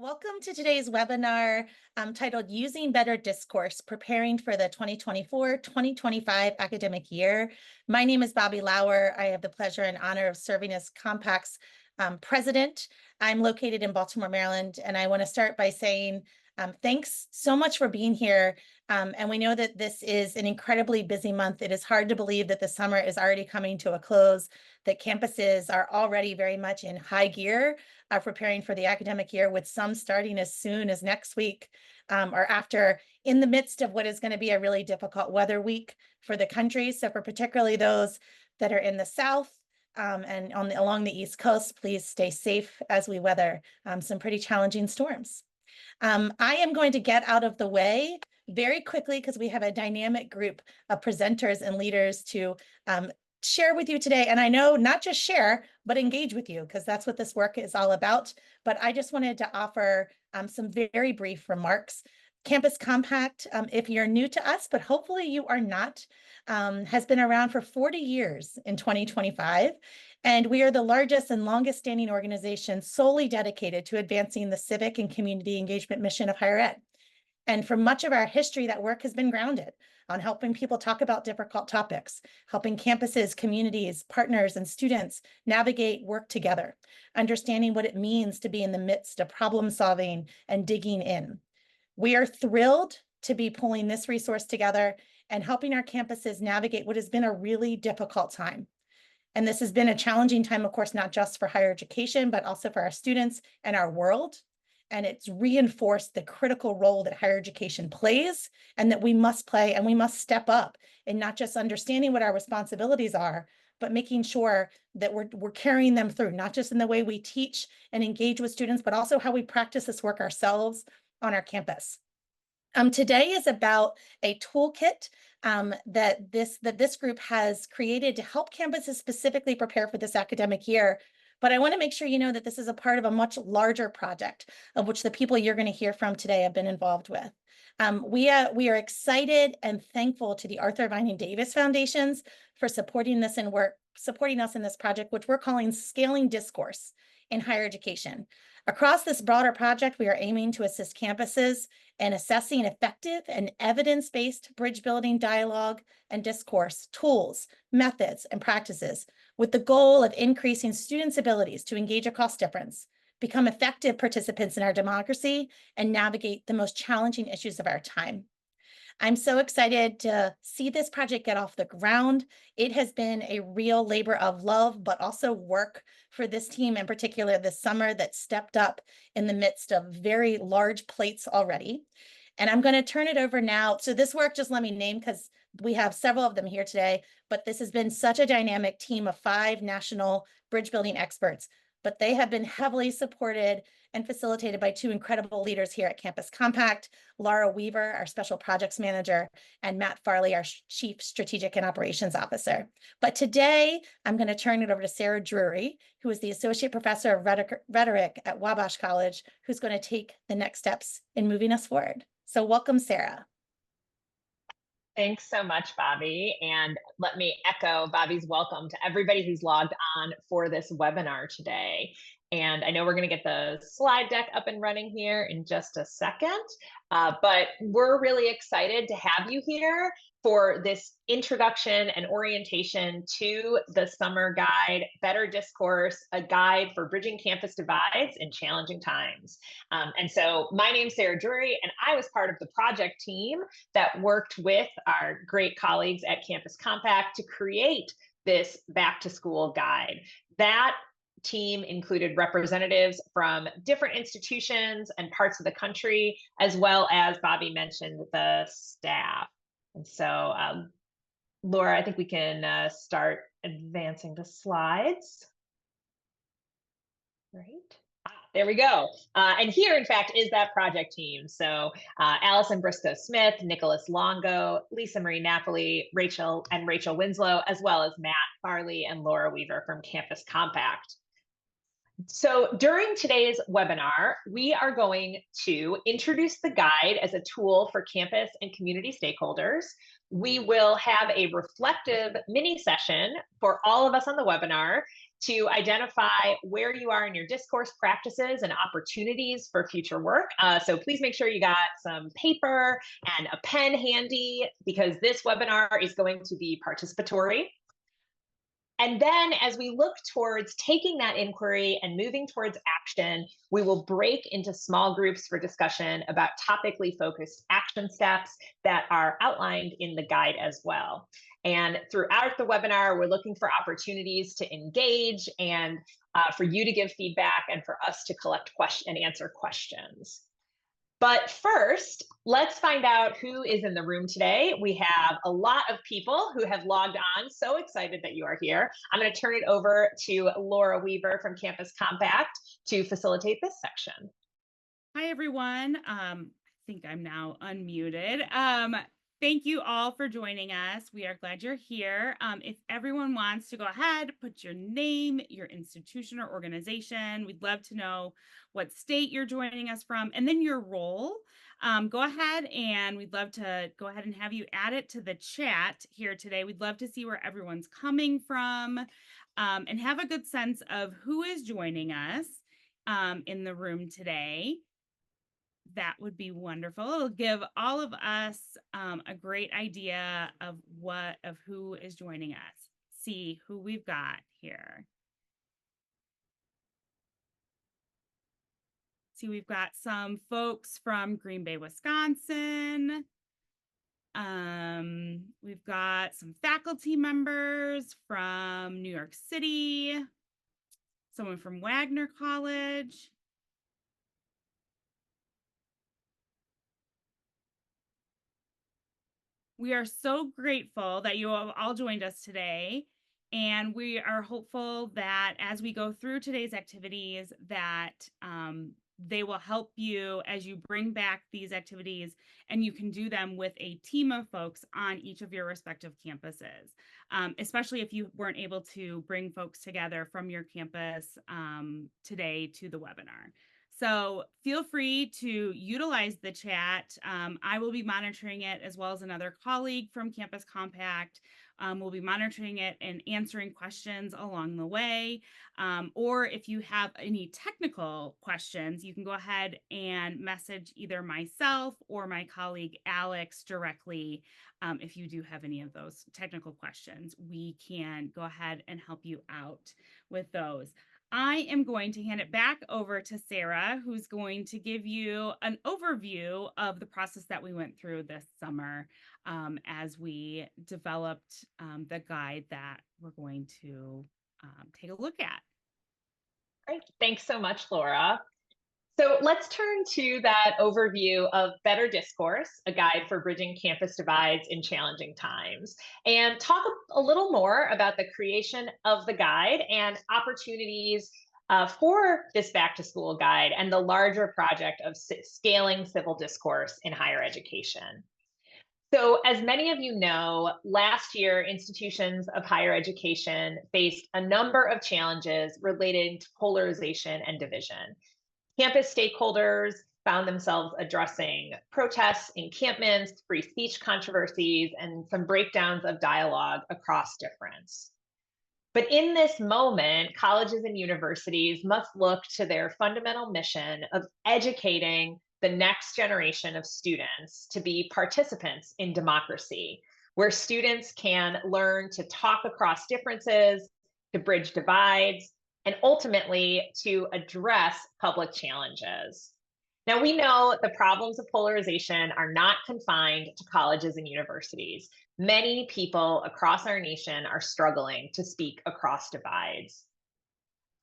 Welcome to today's webinar titled Using Better Discourse, Preparing for the 2024-2025 Academic Year. My name is Bobby Lauer. I have the pleasure and honor of serving as Compact's president. I'm located in Baltimore, Maryland, and I want to start by saying thanks so much for being here. And we know that this is an incredibly busy month. It is hard to believe that the summer is already coming to a close, that campuses are already very much in high gear, preparing for the academic year, with some starting as soon as next week or after, in the midst of what is going to be a really difficult weather week for the country. So for particularly those that are in the South and along the East Coast, please stay safe as we weather some pretty challenging storms. I am going to get out of the way very quickly because we have a dynamic group of presenters and leaders to share with you today. And I know not just share, but engage with you, because that's what this work is all about. But I just wanted to offer some very brief remarks. Campus Compact, if you're new to us, but hopefully you are not, has been around for 40 years in 2025. And we are the largest and longest standing organization solely dedicated to advancing the civic and community engagement mission of higher ed. And for much of our history, that work has been grounded on helping people talk about difficult topics, helping campuses, communities, partners, and students navigate work together, understanding what it means to be in the midst of problem solving and digging in. We are thrilled to be pulling this resource together and helping our campuses navigate what has been a really difficult time. And this has been a challenging time, of course, not just for higher education, but also for our students and our world. And it's reinforced the critical role that higher education plays and that we must play, and we must step up in not just understanding what our responsibilities are, but making sure that we're carrying them through, not just in the way we teach and engage with students, but also how we practice this work ourselves on our campus. Today is about a toolkit that this group has created to help campuses specifically prepare for this academic year. But I want to make sure you know that this is a part of a much larger project of which the people you're going to hear from today have been involved with. We are excited and thankful to the Arthur Vining Davis Foundations for supporting us in this project, which we're calling Scaling Discourse in Higher Education. Across this broader project, we are aiming to assist campuses in assessing effective and evidence-based bridge building dialogue and discourse tools, methods, and practices, with the goal of increasing students' abilities to engage across difference, become effective participants in our democracy, and navigate the most challenging issues of our time. I'm so excited to see this project get off the ground. It has been a real labor of love, but also work for this team in particular this summer that stepped up in the midst of very large plates already. And I'm going to turn it over now. So this work, just let me name, because we have several of them here today, but this has been such a dynamic team of 5 national bridge building experts, but they have been heavily supported and facilitated by 2 incredible leaders here at Campus Compact, Laura Weaver, our Special Projects Manager, and Matt Farley, our Chief Strategic and Operations Officer. But today, I'm going to turn it over to Sarah Drury, who is the Associate Professor of Rhetoric at Wabash College, who's going to take the next steps in moving us forward. So welcome, Sarah. Thanks so much, Bobby. And let me echo Bobby's welcome to everybody who's logged on for this webinar today. And I know we're going to get the slide deck up and running here in just a second, but we're really excited to have you here for this introduction and orientation to the summer guide, Better Discourse, a guide for bridging campus divides in challenging times. And so my name's Sarah Drury, and I was part of the project team that worked with our great colleagues at Campus Compact to create this back to school guide. That team included representatives from different institutions and parts of the country, as well as Bobby mentioned, the staff. And so, Laura, I think we can start advancing the slides. Right. There we go. And here, in fact, is that project team. So Allison Briscoe-Smith, Nicholas Longo, Lisa Marie Napoli, Rachel Winslow, as well as Matt Farley and Laura Weaver from Campus Compact. So during today's webinar, we are going to introduce the guide as a tool for campus and community stakeholders. We will have a reflective mini session for all of us on the webinar to identify where you are in your discourse practices and opportunities for future work. So please make sure you got some paper and a pen handy because this webinar is going to be participatory. And then as we look towards taking that inquiry and moving towards action, we will break into small groups for discussion about topically focused action steps that are outlined in the guide as well. And throughout the webinar, we're looking for opportunities to engage and for you to give feedback and for us to collect and answer questions. But first, let's find out who is in the room today. We have a lot of people who have logged on. So excited that you are here. I'm going to turn it over to Laura Weaver from Campus Compact to facilitate this section. Hi, everyone. I think I'm now unmuted. Thank you all for joining us. We are glad you're here. If everyone wants to go ahead, put your name, your institution or organization. We'd love to know what state you're joining us from, and then your role. Go ahead, and we'd love to go ahead and have you add it to the chat here today. We'd love to see where everyone's coming from and have a good sense of who is joining us in the room today. That would be wonderful. It'll give all of us a great idea of who is joining us. See who we've got here. See, we've got some folks from Green Bay, Wisconsin. We've got some faculty members from New York City, someone from Wagner College. We are so grateful that you have all joined us today, and we are hopeful that as we go through today's activities that they will help you as you bring back these activities, and you can do them with a team of folks on each of your respective campuses, especially if you weren't able to bring folks together from your campus today to the webinar. So feel free to utilize the chat. I will be monitoring it as well as another colleague from Campus Compact. We'll be monitoring it and answering questions along the way. Or if you have any technical questions, you can go ahead and message either myself or my colleague Alex directly. If you do have any of those technical questions, we can go ahead and help you out with those. I am going to hand it back over to Sarah, who's going to give you an overview of the process that we went through this summer as we developed the guide that we're going to take a look at. Great. Thanks so much, Laura. So let's turn to that overview of Better Discourse, a guide for bridging campus divides in challenging times, and talk a little more about the creation of the guide and opportunities for this back to school guide and the larger project of scaling civil discourse in higher education. So, as many of you know, last year, institutions of higher education faced a number of challenges relating to polarization and division. Campus stakeholders found themselves addressing protests, encampments, free speech controversies, and some breakdowns of dialogue across difference. But in this moment, colleges and universities must look to their fundamental mission of educating the next generation of students to be participants in democracy, where students can learn to talk across differences, to bridge divides, and ultimately to address public challenges. Now, we know the problems of polarization are not confined to colleges and universities. Many people across our nation are struggling to speak across divides.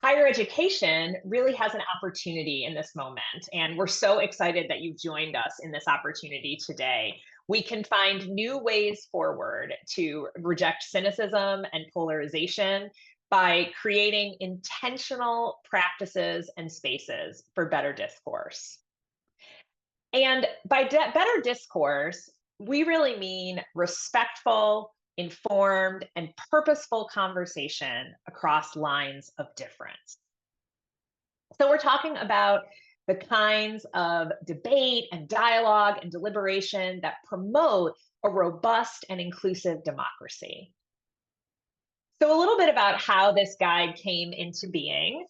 Higher education really has an opportunity in this moment, and we're so excited that you've joined us in this opportunity today. We can find new ways forward to reject cynicism and polarization by creating intentional practices and spaces for better discourse. And by better discourse, we really mean respectful, informed, and purposeful conversation across lines of difference. So we're talking about the kinds of debate and dialogue and deliberation that promote a robust and inclusive democracy. So a little bit about how this guide came into being.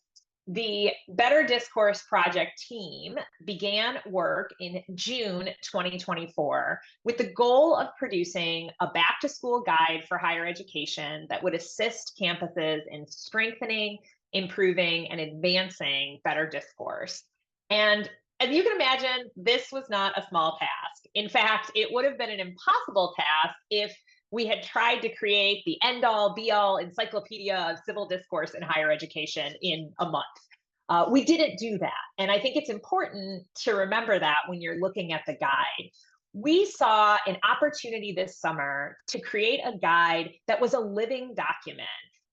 The Better Discourse Project team began work in June 2024 with the goal of producing a back to school guide for higher education that would assist campuses in strengthening, improving, and advancing better discourse. And as you can imagine, this was not a small task. In fact, it would have been an impossible task if we had tried to create the end all be all encyclopedia of civil discourse in higher education in a month. We didn't do that. And I think it's important to remember that when you're looking at the guide. We saw an opportunity this summer to create a guide that was a living document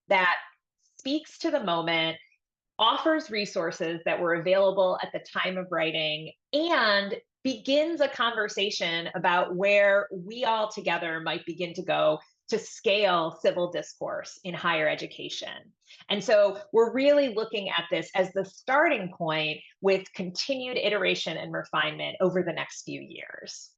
that speaks to the moment, offers resources that were available at the time of writing, and begins a conversation about where we all together might begin to go to scale civil discourse in higher education. And so we're really looking at this as the starting point with continued iteration and refinement over the next few years.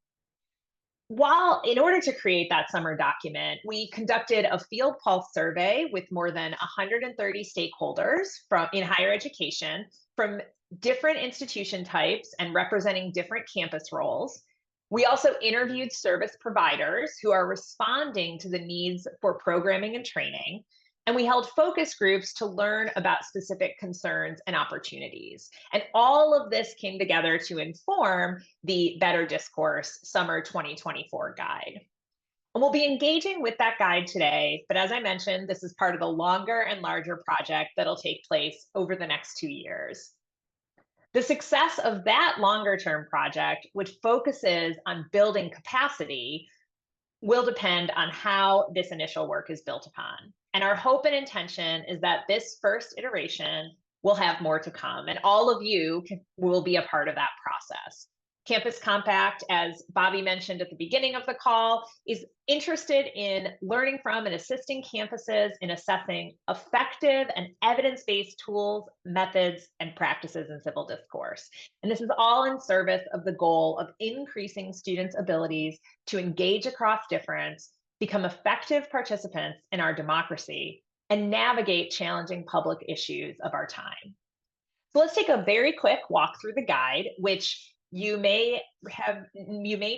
While in order to create that summer document, we conducted a field pulse survey with more than 130 stakeholders in higher education from different institution types and representing different campus roles. We also interviewed service providers who are responding to the needs for programming and training. And we held focus groups to learn about specific concerns and opportunities. And all of this came together to inform the Better Discourse Summer 2024 guide. And we'll be engaging with that guide today, but as I mentioned, this is part of the longer and larger project that'll take place over the next 2 years. The success of that longer term project, which focuses on building capacity, will depend on how this initial work is built upon. And our hope and intention is that this first iteration will have more to come, and all of you will be a part of that process. Campus Compact, as Bobby mentioned at the beginning of the call, is interested in learning from and assisting campuses in assessing effective and evidence-based tools, methods, and practices in civil discourse. And this is all in service of the goal of increasing students' abilities to engage across difference, become effective participants in our democracy, and navigate challenging public issues of our time. So let's take a very quick walk through the guide, which you may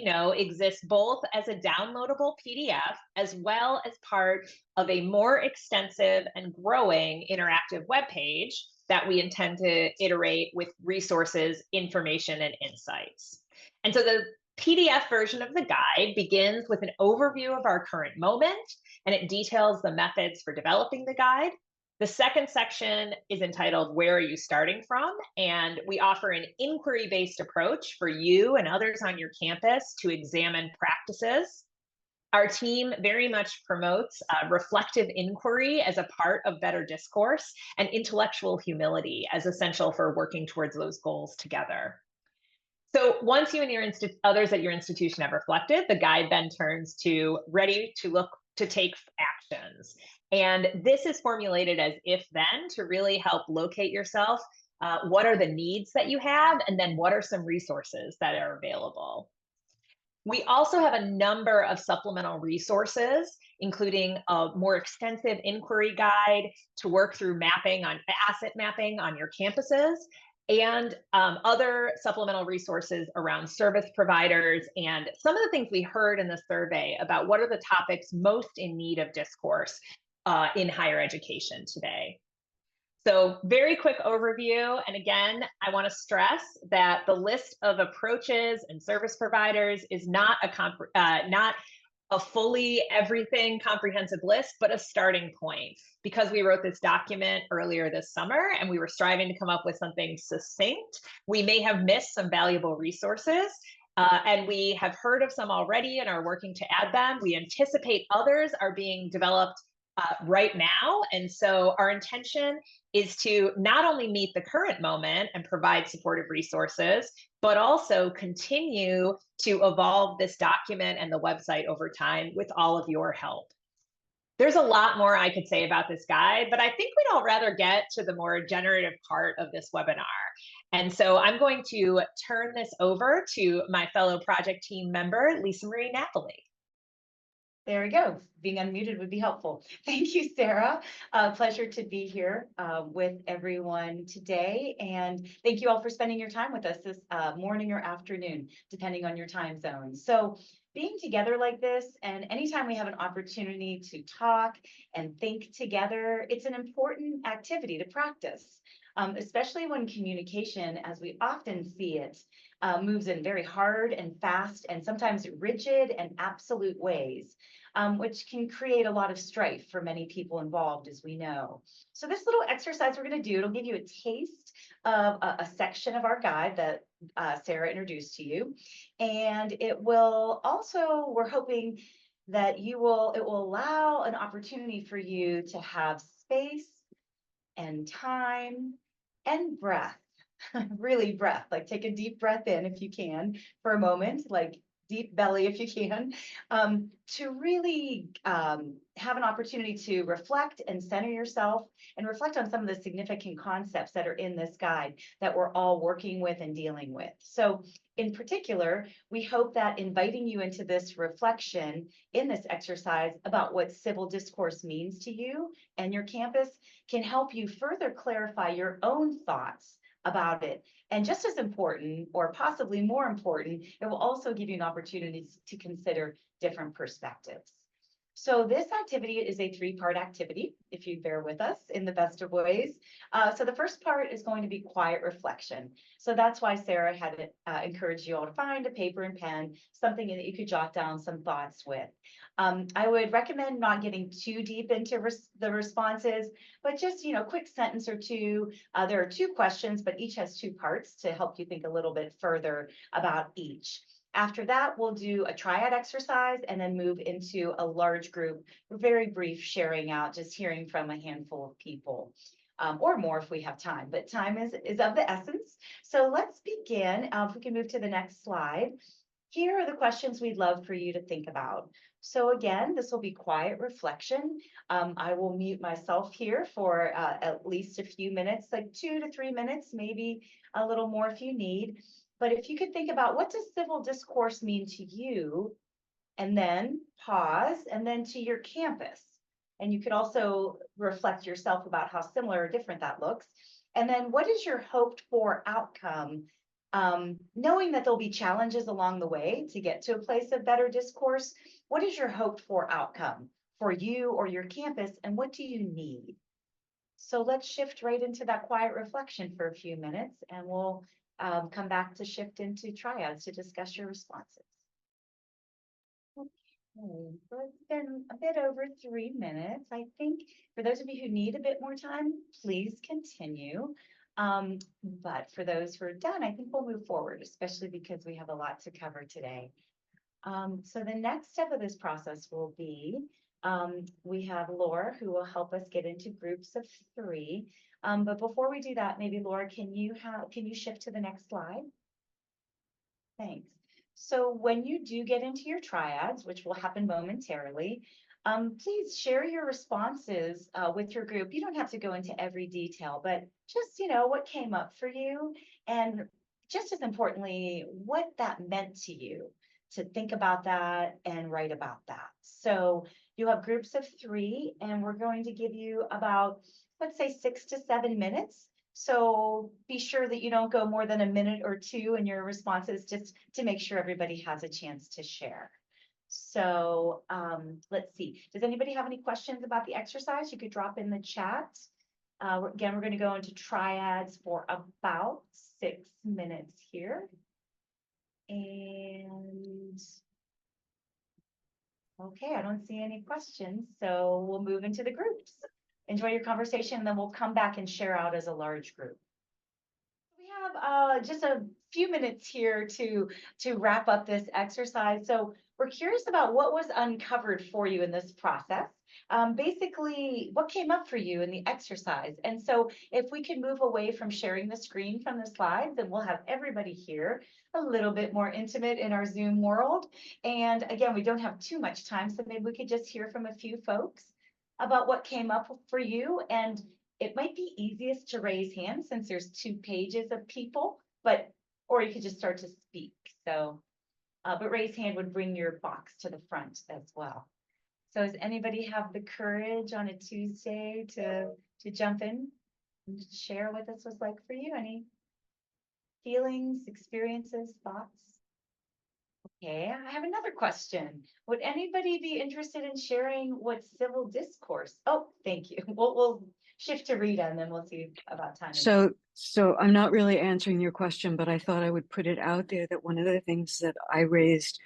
know exists both as a downloadable PDF as well as part of a more extensive and growing interactive webpage that we intend to iterate with resources, information, and insights. And so the PDF version of the guide begins with an overview of our current moment, and it details the methods for developing the guide. The second section is entitled, Where Are You Starting From? And we offer an inquiry-based approach for you and others on your campus to examine practices. Our team very much promotes reflective inquiry as a part of better discourse and intellectual humility as essential for working towards those goals together. So once you and your others at your institution have reflected, the guide then turns to ready to take actions. And this is formulated as if then to really help locate yourself. What are the needs that you have? And then what are some resources that are available? We also have a number of supplemental resources, including a more extensive inquiry guide to work through asset mapping on your campuses, and other supplemental resources around service providers and some of the things we heard in the survey about what are the topics most in need of discourse in higher education today. So very quick overview. And again, I want to stress that the list of approaches and service providers is not a fully everything comprehensive list, but a starting point. Because we wrote this document earlier this summer and we were striving to come up with something succinct, we may have missed some valuable resources. And we have heard of some already and are working to add them. We anticipate others are being developed right now. And so our intention is to not only meet the current moment and provide supportive resources, but also continue to evolve this document and the website over time with all of your help. There's a lot more I could say about this guide, but I think we'd all rather get to the more generative part of this webinar. And so I'm going to turn this over to my fellow project team member, Lisa Marie Napoli. There we go. Being unmuted would be helpful. Thank you, Sarah. Pleasure to be here with everyone today. And thank you all for spending your time with us this morning or afternoon, depending on your time zone. So being together like this, and anytime we have an opportunity to talk and think together, it's an important activity to practice. Especially when communication, as we often see it, moves in very hard and fast and sometimes rigid and absolute ways, which can create a lot of strife for many people involved, as we know. So this little exercise we're going to do, it'll give you a taste of a section of our guide that Sarah introduced to you. And it will also, we're hoping that it will allow an opportunity for you to have space and time and breath, really breath, like take a deep breath in if you can for a moment, like deep belly if you can, to really have an opportunity to reflect and center yourself and reflect on some of the significant concepts that are in this guide that we're all working with and dealing with. So in particular, we hope that inviting you into this reflection in this exercise about what civil discourse means to you and your campus can help you further clarify your own thoughts about it. And just as important, or possibly more important, it will also give you an opportunity to consider different perspectives. So this activity is a three-part activity, if you bear with us in the best of ways. So the first part is going to be quiet reflection. So that's why Sarah had encouraged you all to find a paper and pen, something that you could jot down some thoughts with. I would recommend not getting too deep into the responses, but just, quick sentence or two. There are two questions, but each has two parts to help you think a little bit further about each. After that, we'll do a triad exercise and then move into a large group, very brief sharing out, just hearing from a handful of people. Or more if we have time, but time is of the essence. So let's begin. If we can move to the next slide. Here are the questions we'd love for you to think about. So again, this will be quiet reflection. I will mute myself here for at least a few minutes, like 2 to 3 minutes, maybe a little more if you need. But if you could think about, what does civil discourse mean to you? And then pause, and then to your campus. And you could also reflect yourself about how similar or different that looks. And then what is your hoped for outcome? Knowing that there'll be challenges along the way to get to a place of better discourse, what is your hoped for outcome for you or your campus, and what do you need? So let's shift right into that quiet reflection for a few minutes, and we'll come back to shift into triads to discuss your responses. Okay, so it's been a bit over 3 minutes. I think for those of you who need a bit more time, please continue. But for those who are done, I think we'll move forward, especially because we have a lot to cover today. So the next step of this process will be, we have Laura who will help us get into groups of 3. But before we do that, maybe Laura, can you shift to the next slide? Thanks. So when you do get into your triads, which will happen momentarily, please share your responses with your group. You don't have to go into every detail, but just, what came up for you, and just as importantly, what that meant to you to think about that and write about that. So you have groups of 3, and we're going to give you about, let's say, 6 to 7 minutes. So be sure that you don't go more than a minute or 2 in your responses, just to make sure everybody has a chance to share. So let's see. Does anybody have any questions about the exercise? You could drop in the chat. Again, we're going to go into triads for about 6 minutes here. And okay, I don't see any questions, so we'll move into the groups. Enjoy your conversation, and then we'll come back and share out as a large group. We have just a few minutes here to wrap up this exercise. So we're curious about what was uncovered for you in this process. Basically, what came up for you in the exercise. And so if we can move away from sharing the screen from the slides, then we'll have everybody here a little bit more intimate in our Zoom world. And again, we don't have too much time, so maybe we could just hear from a few folks. about what came up for you. And it might be easiest to raise hands since there's 2 pages of people, or you could just start to speak. So, but raise hand would bring your box to the front as well. So does anybody have the courage on a Tuesday to jump in and share what this was like for you? Any feelings, experiences, thoughts? Okay, I have another question. Would anybody be interested in sharing what civil discourse? Oh, thank you. We'll shift to Rita and then we'll see about time. So I'm not really answering your question, but I thought I would put it out there that one of the things that I raised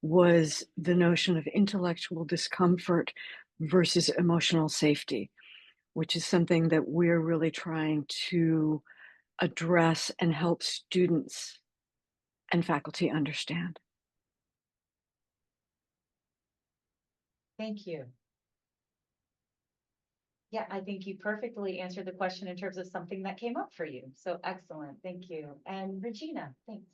was the notion of intellectual discomfort versus emotional safety, which is something that we're really trying to address and help students and faculty understand. Thank you. Yeah, I think you perfectly answered the question in terms of something that came up for you. So excellent. Thank you. And Regina, thanks.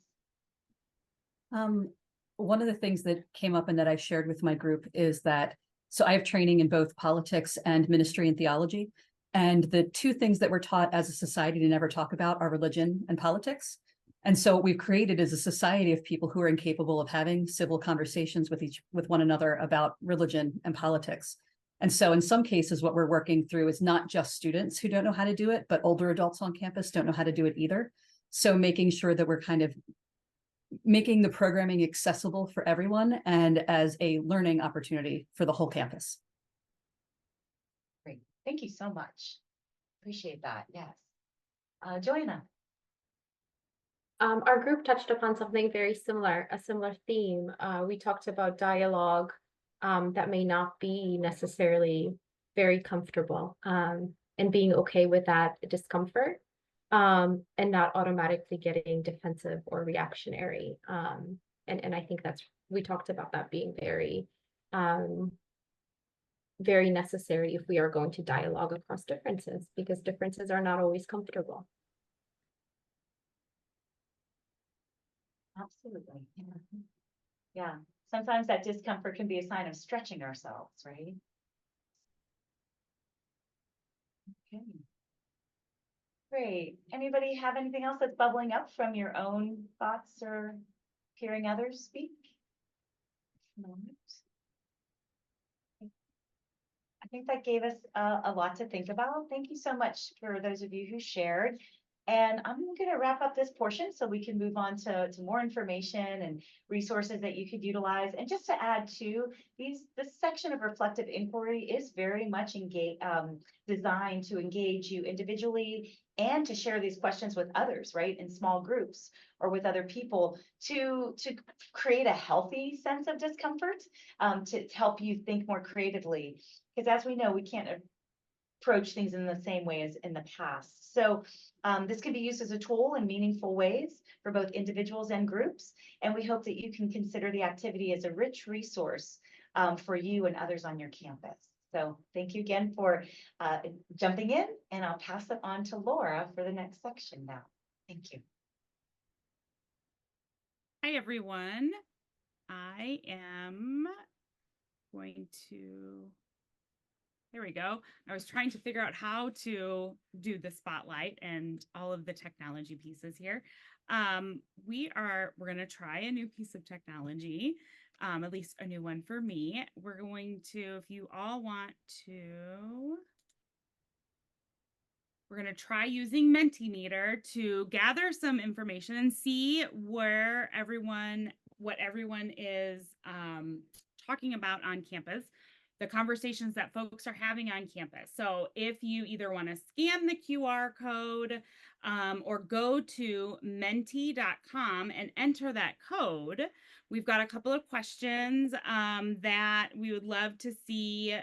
One of the things that came up and that I shared with my group is that, so I have training in both politics and ministry and theology. And the 2 things that we're taught as a society to never talk about are religion and politics. And so what we've created is a society of people who are incapable of having civil conversations with one another about religion and politics. And so in some cases, what we're working through is not just students who don't know how to do it, but older adults on campus don't know how to do it either. So making sure that we're kind of making the programming accessible for everyone and as a learning opportunity for the whole campus. Great. Thank you so much. Appreciate that. Yes. Joanna. Our group touched upon something very similar, a similar theme. We talked about dialogue that may not be necessarily very comfortable, and being okay with that discomfort, and not automatically getting defensive or reactionary. And I think we talked about that being very, very necessary if we are going to dialogue across differences, because differences are not always comfortable. Absolutely. Yeah. Sometimes that discomfort can be a sign of stretching ourselves, right? Okay. Great. Anybody have anything else that's bubbling up from your own thoughts or hearing others speak? I think that gave us a lot to think about. Thank you so much for those of you who shared. And I'm going to wrap up this portion so we can move on to more information and resources that you could utilize. And just to add to this section of reflective inquiry is very much designed to engage you individually and to share these questions with others, right, in small groups or with other people to create a healthy sense of discomfort, to help you think more creatively. Because as we know, we can't approach things in the same way as in the past. So this can be used as a tool in meaningful ways for both individuals and groups. And we hope that you can consider the activity as a rich resource for you and others on your campus. So thank you again for jumping in, and I'll pass it on to Laura for the next section now. Thank you. Hi, everyone. I am going to, there we go. I was trying to figure out how to do the spotlight and all of the technology pieces here. We're going to try a new piece of technology, at least a new one for me. We're going to, if you all want to, we're going to try using Mentimeter to gather some information and see what everyone is talking about on campus, the conversations that folks are having on campus. So if you either want to scan the QR code or go to menti.com and enter that code, we've got a couple of questions that we would love to see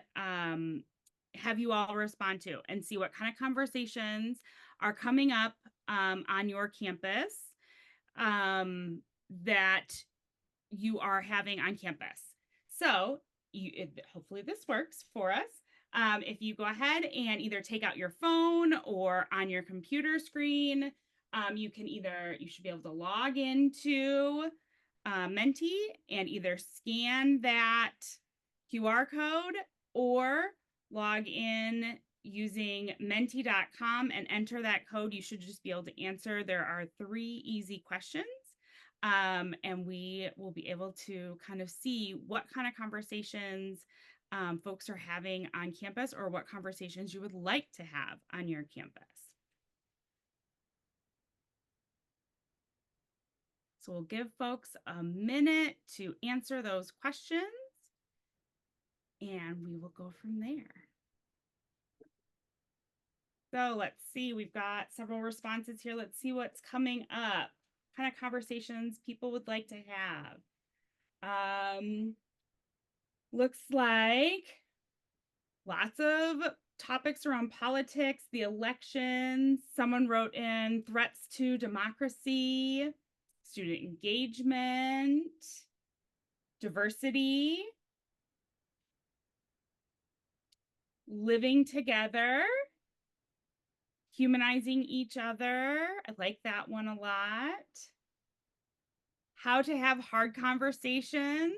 have you all respond to and see what kind of conversations are coming up on your campus that you are having on campus. So hopefully this works for us. If you go ahead and either take out your phone or on your computer screen, you should be able to log into Menti and either scan that QR code or log in using menti.com and enter that code. You should just be able to answer. There are 3 easy questions. And we will be able to kind of see what kind of conversations folks are having on campus, or what conversations you would like to have on your campus. So we'll give folks a minute to answer those questions, and we will go from there. So let's see, we've got several responses here. Let's see what's coming up. What kind of conversations people would like to have. Looks like lots of topics around politics, the elections. Someone wrote in threats to democracy, student engagement, diversity, living together, humanizing each other. I like that one a lot. How to have hard conversations,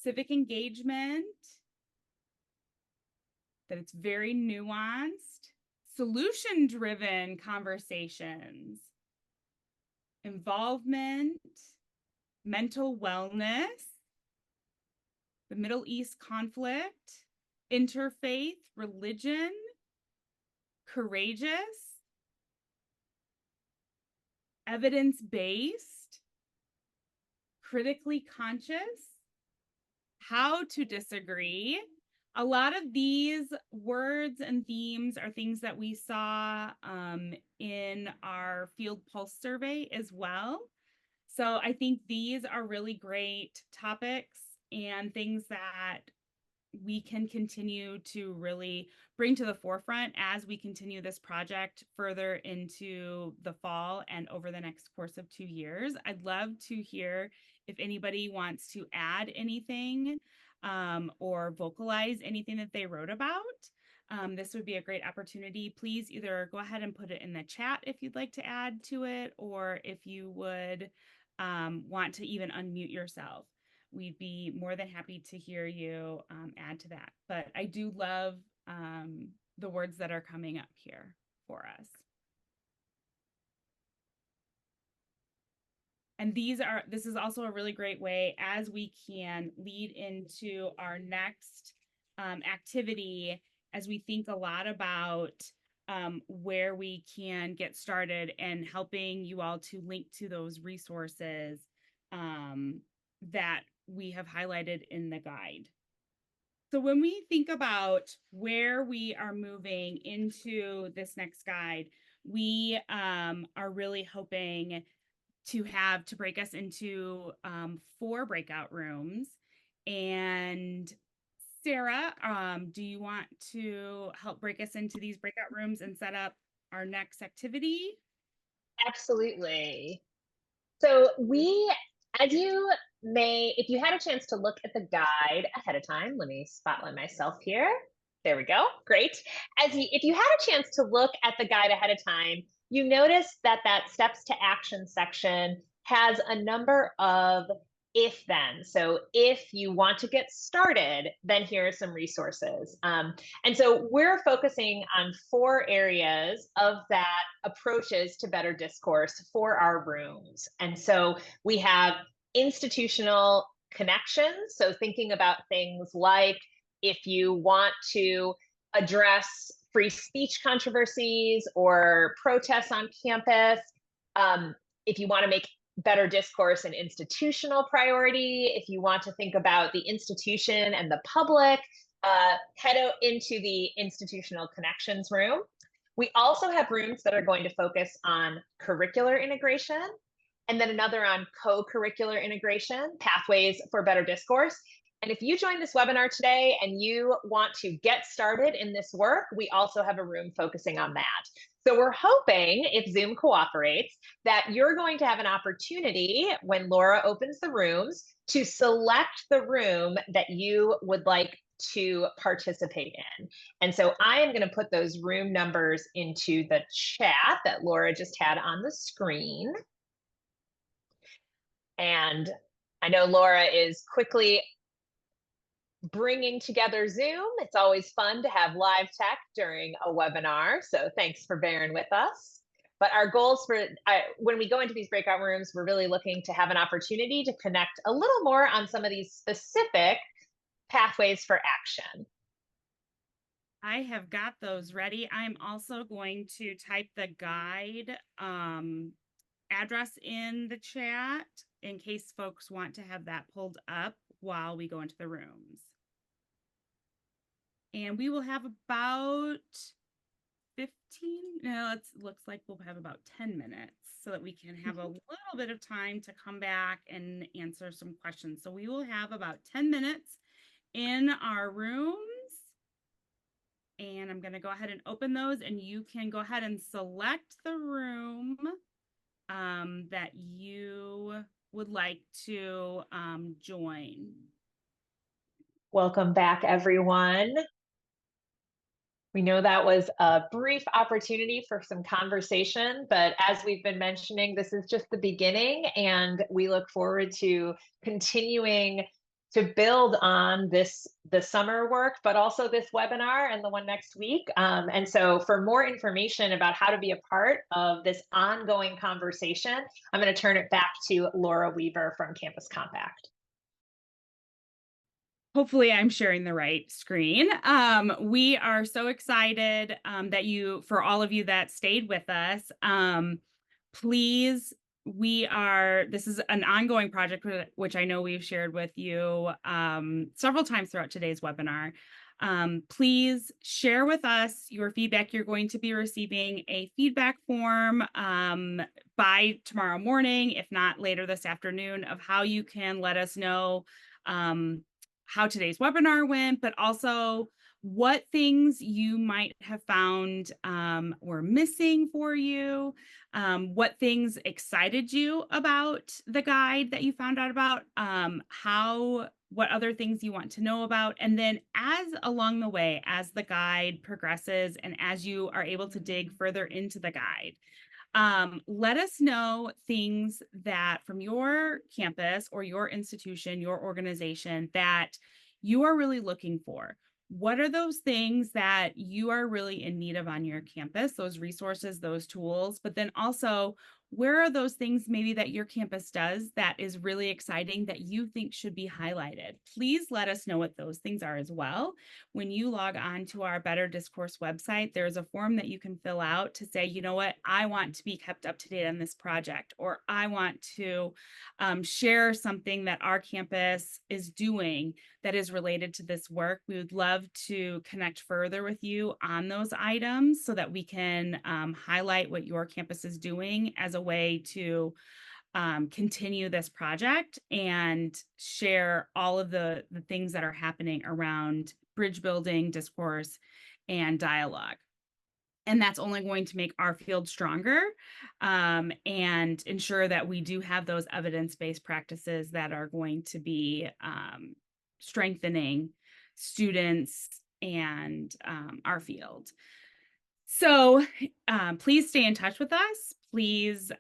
civic engagement, that it's very nuanced, solution-driven conversations, involvement, mental wellness, the Middle East conflict, interfaith, religion, courageous, evidence-based, critically conscious, how to disagree. A lot of these words and themes are things that we saw in our field pulse survey as well. So I think these are really great topics and things that we can continue to really bring to the forefront as we continue this project further into the fall and over the next course of 2 years. I'd love to hear if anybody wants to add anything or vocalize anything that they wrote about. This would be a great opportunity. Please either go ahead and put it in the chat if you'd like to add to it, or if you would want to even unmute yourself. We'd be more than happy to hear you add to that. But I do love the words that are coming up here for us. And this is also a really great way as we can lead into our next activity, as we think a lot about where we can get started and helping you all to link to those resources that we have highlighted in the guide. So when we think about where we are moving into this next guide, we are really hoping to break us into 4 breakout rooms. And Sarah, do you want to help break us into these breakout rooms and set up our next activity? Absolutely. So as you may, if you had a chance to look at the guide ahead of time, let me spotlight myself here. There we go. Great. If you had a chance to look at the guide ahead of time, you notice that steps to action section has a number of if then. So if you want to get started, then here are some resources. And so we're focusing on 4 areas of that approaches to better discourse for our rooms. And so we have institutional connections. So thinking about things like, if you want to address free speech controversies or protests on campus, if you want to make better discourse an institutional priority, if you want to think about the institution and the public, head out into the institutional connections room. We also have rooms that are going to focus on curricular integration, and then another on co-curricular integration, pathways for better discourse. And if you joined this webinar today and you want to get started in this work, we also have a room focusing on that. So we're hoping, if Zoom cooperates, that you're going to have an opportunity when Laura opens the rooms to select the room that you would like to participate in. And so I am going to put those room numbers into the chat that Laura just had on the screen. And I know Laura is quickly bringing together Zoom. It's always fun to have live tech during a webinar, so thanks for bearing with us. But our goals for when we go into these breakout rooms, we're really looking to have an opportunity to connect a little more on some of these specific pathways for action. I have got those ready. I'm also going to type the guide address in the chat in case folks want to have that pulled up while we go into the rooms. And we will have about 15, no, it looks like we'll have about 10 minutes so that we can have a little bit of time to come back and answer some questions. So we will have about 10 minutes in our rooms. And I'm going to go ahead and open those, and you can go ahead and select the room that you would like to join. Welcome back, everyone. We know that was a brief opportunity for some conversation, but as we've been mentioning, this is just the beginning, and we look forward to continuing to build on the summer work, but also this webinar and the one next week. And so for more information about how to be a part of this ongoing conversation, I'm going to turn it back to Laura Weaver from Campus Compact. Hopefully I'm sharing the right screen. We are so excited that for all of you that stayed with us, please, this is an ongoing project, which I know we've shared with you several times throughout today's webinar. Please share with us your feedback. You're going to be receiving a feedback form by tomorrow morning, if not later this afternoon, of how you can let us know how today's webinar went, but also what things you might have found were missing for you, what things excited you about the guide that you found out about, what other things you want to know about. And then along the way, as the guide progresses and as you are able to dig further into the guide, let us know things that from your campus or your institution, your organization, that you are really looking for. What are those things that you are really in need of on your campus, those resources, those tools, but then also, where are those things maybe that your campus does that is really exciting that you think should be highlighted? Please let us know what those things are as well. When you log on to our Better Discourse website, there's a form that you can fill out to say, you know what, I want to be kept up to date on this project, or I want to share something that our campus is doing that is related to this work. We would love to connect further with you on those items so that we can highlight what your campus is doing as a way to continue this project and share all of the things that are happening around bridge building, discourse, and dialogue. And that's only going to make our field stronger and ensure that we do have those evidence-based practices that are going to be strengthening students and our field. So please stay in touch with us. Please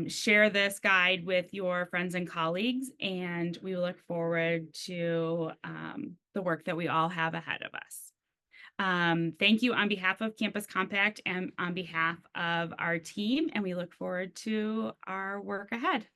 share this guide with your friends and colleagues, and we look forward to the work that we all have ahead of us. Thank you on behalf of Campus Compact and on behalf of our team, and we look forward to our work ahead.